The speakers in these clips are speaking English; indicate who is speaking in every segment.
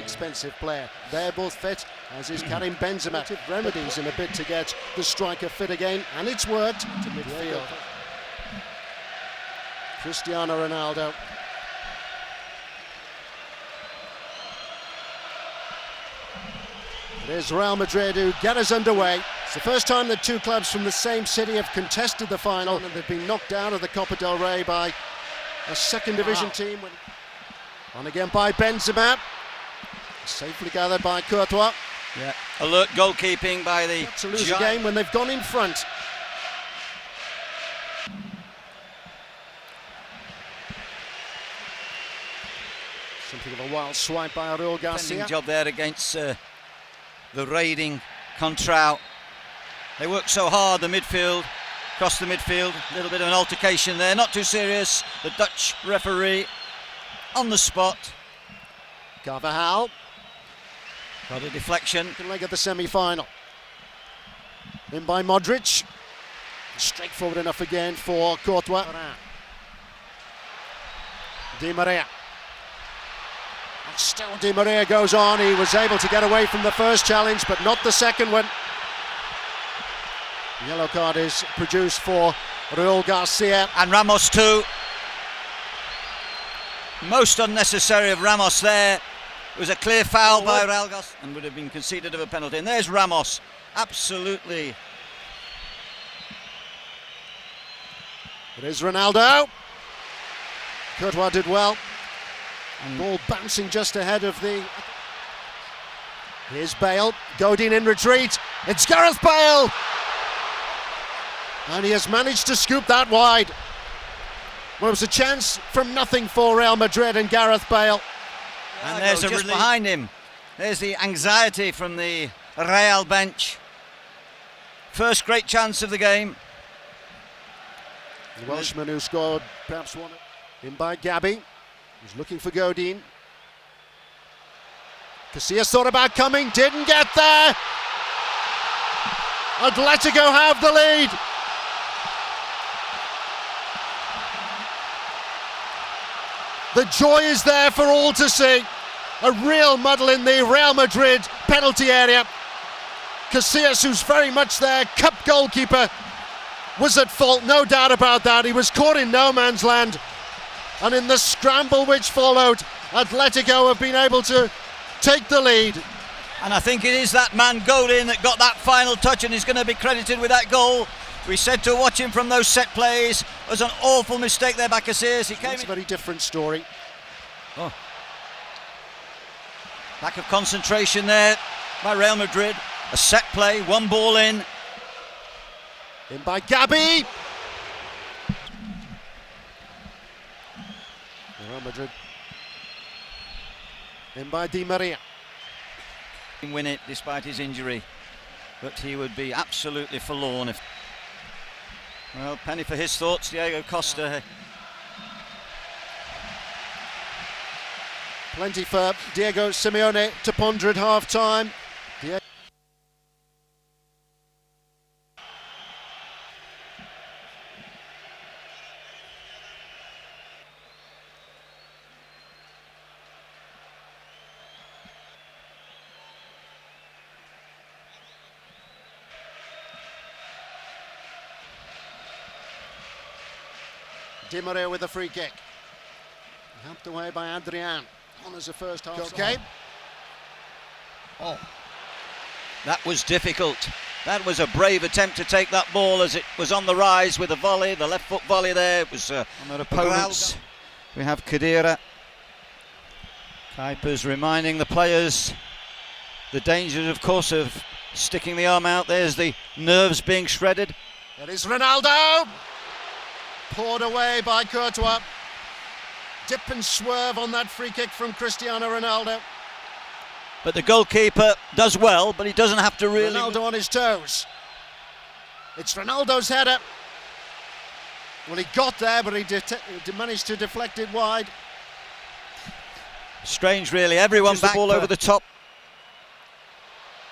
Speaker 1: expensive player. They're both fit, as is Karim Benzema. Remedies in a bid to get the striker fit again, and it's worked to midfield. Cristiano Ronaldo. It is Real Madrid who get us underway. It's the first time that two clubs from the same city have contested the final, and they've been knocked out of the Copa del Rey by a second division team. On again by Benzema. Safely gathered by Courtois.
Speaker 2: Yeah, alert goalkeeping by the...
Speaker 1: To lose a game when they've gone in front. Something of a wild swipe by Raul Garcia.
Speaker 2: Job there against the raiding Contrao. They work so hard, the midfield, across the midfield. A little bit of an altercation there, not too serious. The Dutch referee on the spot.
Speaker 1: Carvajal.
Speaker 2: Got a deflection.
Speaker 1: Leg of the semi-final. In by Modric. Straightforward enough again for Courtois. Di Maria. Still Di Maria goes on. He was able to get away from the first challenge, but not the second one. Yellow card is produced for Raul Garcia.
Speaker 2: And Ramos too. Most unnecessary of Ramos there. It was a clear foul by Raul Garcia and would have been conceded of a penalty. And there's Ramos. Absolutely.
Speaker 1: It is Ronaldo. Courtois did well. And ball bouncing just ahead of the... Here's Bale. Godin in retreat. It's Gareth Bale! And he has managed to scoop that wide. Well, it was a chance from nothing for Real Madrid and Gareth Bale.
Speaker 2: And there's a just behind him. There's the anxiety from the Real bench. First great chance of the game.
Speaker 1: The Welshman who scored perhaps one. In by Gabby. He's looking for Godin. Casillas thought about coming, didn't get there. Atletico have the lead. The joy is there for all to see. A real muddle in the Real Madrid penalty area. Casillas, who's very much their cup goalkeeper, was at fault, no doubt about that. He was caught in no man's land. And in the scramble which followed, Atletico have been able to take the lead.
Speaker 2: And I think it is that man Godin that got that final touch and is going to be credited with that goal. We said to watch him from those set plays. It was an awful mistake there by Casillas. He came.
Speaker 1: It's a very different story.
Speaker 2: Oh. Lack of concentration there by Real Madrid. A set play, one ball in.
Speaker 1: In by Gabby. Real Madrid. In by Di Maria.
Speaker 2: Win it despite his injury, but he would be absolutely forlorn if... Well, penny for his thoughts, Diego Costa.
Speaker 1: Plenty for Diego Simeone to ponder at half-time. Di Maria with a free kick. Helped away by Adrian. On as a first half. Okay.
Speaker 2: Oh, that was difficult. That was a brave attempt to take that ball as it was on the rise with a volley, the left foot volley there. It was on their opponents. We have Khedira. Kuipers reminding the players the dangers, of course, of sticking the arm out. There's the nerves being shredded.
Speaker 1: It is Ronaldo. Poured away by Courtois. Dip and swerve on that free kick from Cristiano Ronaldo.
Speaker 2: But the goalkeeper does well, but he doesn't have to really...
Speaker 1: Ronaldo on his toes. It's Ronaldo's header. Well, he got there, but he managed to deflect it wide.
Speaker 2: Strange, really. Everyone back, the ball over the top.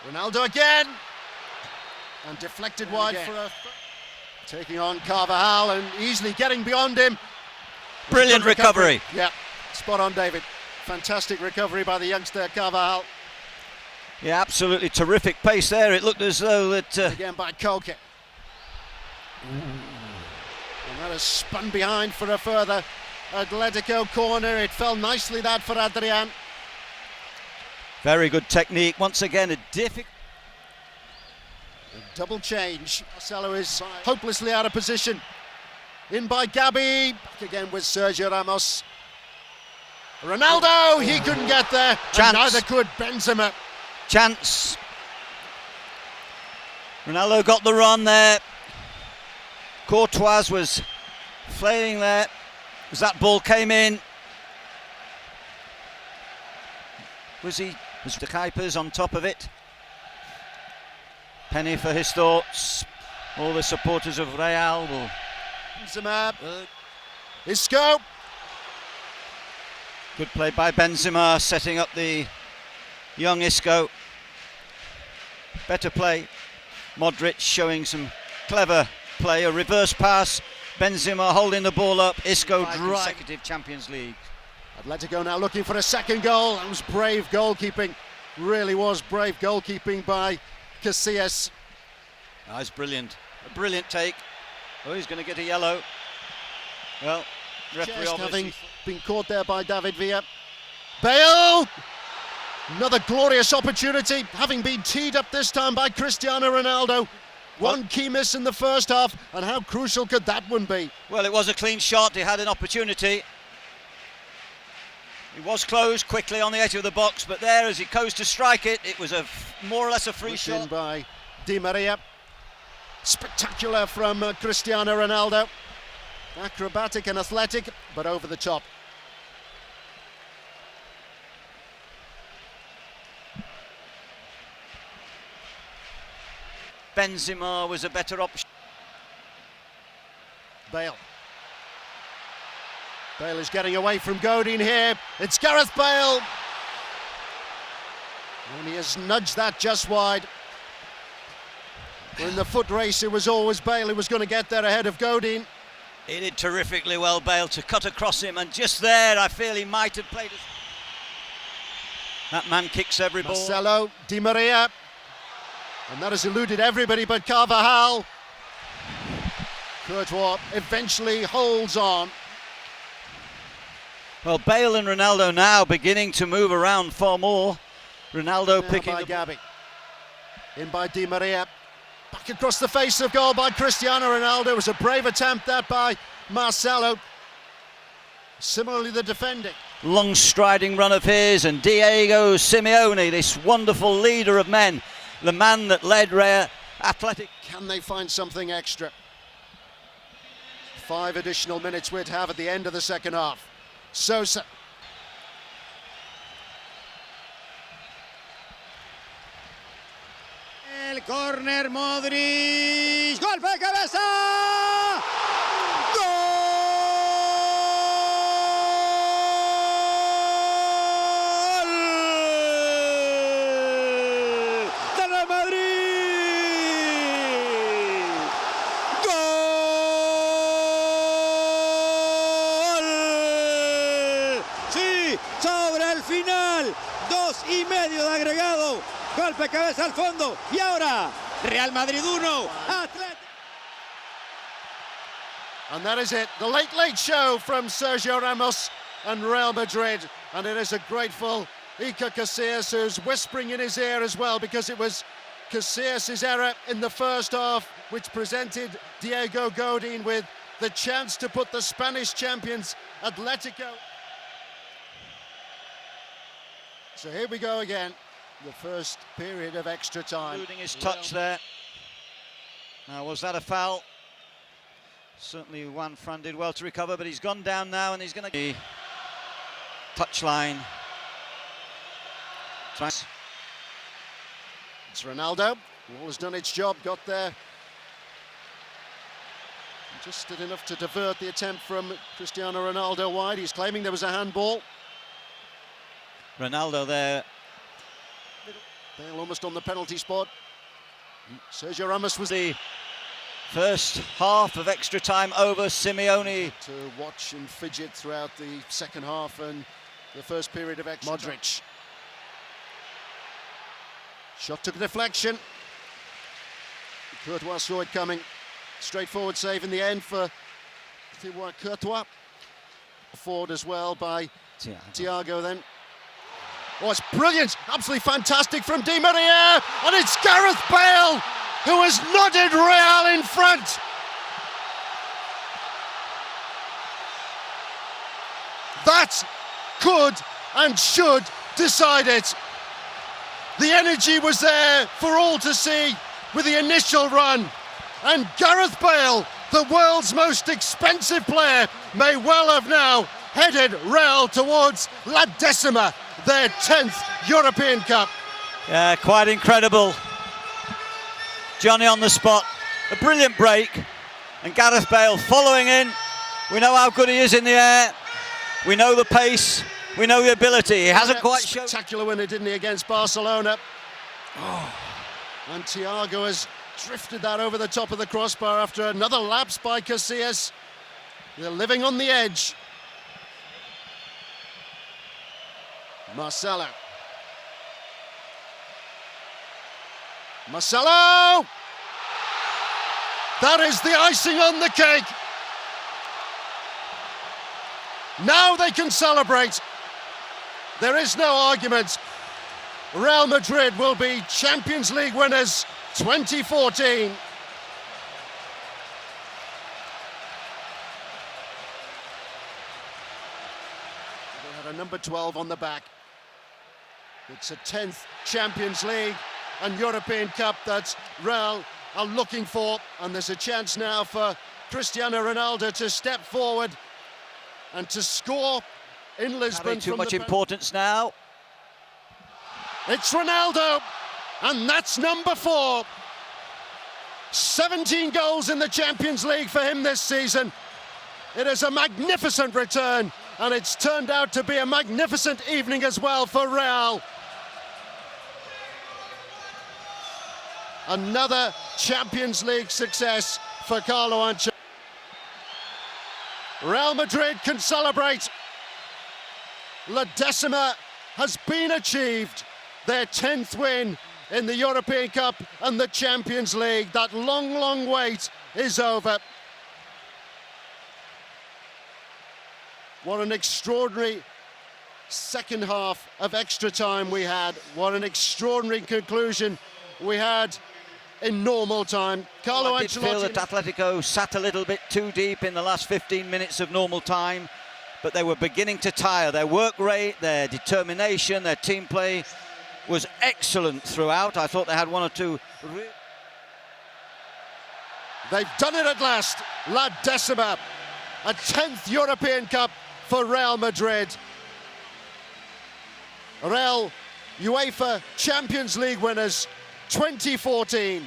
Speaker 1: Ronaldo again. And deflected wide for a... Taking on Carvajal and easily getting beyond him.
Speaker 2: Brilliant recovery.
Speaker 1: Yeah, spot on, David. Fantastic recovery by the youngster Carvajal.
Speaker 2: Yeah, absolutely terrific pace there. It looked as though that...
Speaker 1: Again by Koke. And that has spun behind for a further Atletico corner. It fell nicely that for Adrian.
Speaker 2: Very good technique. Once again, a difficult...
Speaker 1: Double change. Marcelo is hopelessly out of position. In by Gabi. Back again with Sergio Ramos. Ronaldo, he couldn't get there.
Speaker 2: Chance.
Speaker 1: And neither could Benzema.
Speaker 2: Chance. Ronaldo got the run there. Courtois was flailing there as that ball came in. Was the Kuipers on top of it? Penny for his thoughts. All the supporters of Real will...
Speaker 1: Benzema. Isco.
Speaker 2: Good play by Benzema, setting up the young Isco. Better play. Modric showing some clever play, a reverse pass. Benzema holding the ball up. Isco consecutive Champions League.
Speaker 1: Atletico now looking for a second goal. That was brave goalkeeping. Really was brave goalkeeping by Casillas.
Speaker 2: That was brilliant. A brilliant take. Oh, he's going to get a yellow. Well, referee
Speaker 1: Just
Speaker 2: obviously...
Speaker 1: having been caught there by David Villa. Bale! Another glorious opportunity, having been teed up this time by Cristiano Ronaldo. One key miss in the first half, and how crucial could that one be?
Speaker 2: Well, it was a clean shot. He had an opportunity. He was closed quickly on the edge of the box, but there, as he goes to strike it, it was more or less a free shot.
Speaker 1: In by Di Maria. Spectacular from Cristiano Ronaldo. Acrobatic and athletic, but over the top.
Speaker 2: Benzema was a better option.
Speaker 1: Bale. Bale is getting away from Godin here. It's Gareth Bale. And he has nudged that just wide. In the foot race, it was always Bale who was going to get there ahead of Godin.
Speaker 2: He did terrifically well, Bale, to cut across him, and just there I feel he might have played as... That man kicks every ball.
Speaker 1: Marcelo, Di Maria. And that has eluded everybody but Carvajal. Courtois eventually holds on.
Speaker 2: Well, Bale and Ronaldo now beginning to move around far more. Ronaldo
Speaker 1: Now
Speaker 2: picking
Speaker 1: by
Speaker 2: the...
Speaker 1: Gabi. In by Di Maria. Back across the face of goal by Cristiano Ronaldo. It was a brave attempt that by Marcelo. Similarly the defending.
Speaker 2: Long striding run of his, and Diego Simeone, this wonderful leader of men, the man that led Real Athletic.
Speaker 1: Can they find something extra? 5 additional minutes we'd have at the end of the second half. Sosa.
Speaker 3: El córner, Modric, golpe de cabeza, gol del Real Madrid, gol, sí, sobre el final, 2:30 de agregado. Golpe de cabeza al fondo y ahora Real Madrid 1, Atleti.
Speaker 1: And that is it. The late show from Sergio Ramos and Real Madrid. And it is a grateful Iker Casillas who's whispering in his ear as well, because it was Casillas' error in the first half which presented Diego Godin with the chance to put the Spanish champions Atletico. So here we go again. The first period of extra time.
Speaker 2: Including his touch there. Now, was that a foul? Certainly Juan Fran did well to recover, but he's gone down now and he's going to... Touchline.
Speaker 1: It's Ronaldo. Ball has done its job, got there. Just did enough to divert the attempt from Cristiano Ronaldo wide. He's claiming there was a handball.
Speaker 2: Ronaldo there.
Speaker 1: Bale almost on the penalty spot. Sergio Ramos was
Speaker 2: the first half of extra time over. Simeone
Speaker 1: to watch and fidget throughout the second half, and the first period of extra. Modric. Shot took a deflection. Courtois saw it coming. Straightforward save in the end for Thibaut Courtois. Forward as well by Thiago then. Oh, it's brilliant, absolutely fantastic from Di Maria, and it's Gareth Bale who has nodded Real in front. That could and should decide it. The energy was there for all to see with the initial run, and Gareth Bale, the world's most expensive player, may well have now headed Real towards La Decima, their 10th European Cup.
Speaker 2: Yeah, quite incredible. Johnny on the spot, a brilliant break, and Gareth Bale following in. We know how good he is in the air, we know the pace, we know the ability. He hasn't quite shown.
Speaker 1: Spectacular winner, didn't he, against Barcelona? And Thiago has drifted that over the top of the crossbar after another lapse by Casillas. They're living on the edge. Marcelo. Marcelo! That is the icing on the cake. Now they can celebrate. There is no argument. Real Madrid will be Champions League winners 2014. They had a number 12 on the back. It's a 10th Champions League and European Cup that Real are looking for, and there's a chance now for Cristiano Ronaldo to step forward and to score in Lisbon.
Speaker 2: Too much importance now.
Speaker 1: It's Ronaldo, and that's number 4. 17 goals in the Champions League for him this season. It is a magnificent return, and it's turned out to be a magnificent evening as well for Real. Another Champions League success for Carlo Ancelotti. Real Madrid can celebrate. La Decima has been achieved. Their 10th win in the European Cup and the Champions League. That long, long wait is over. What an extraordinary second half of extra time we had. What an extraordinary conclusion we had in normal time. Carlo
Speaker 2: I did
Speaker 1: Ancelotti
Speaker 2: feel that Atletico sat a little bit too deep in the last 15 minutes of normal time, but they were beginning to tire. Their work rate, their determination, their team play was excellent throughout. I thought they had one or two.
Speaker 1: They've done it at last. La Decima, a 10th European Cup for Real Madrid. Real UEFA Champions League winners 2014.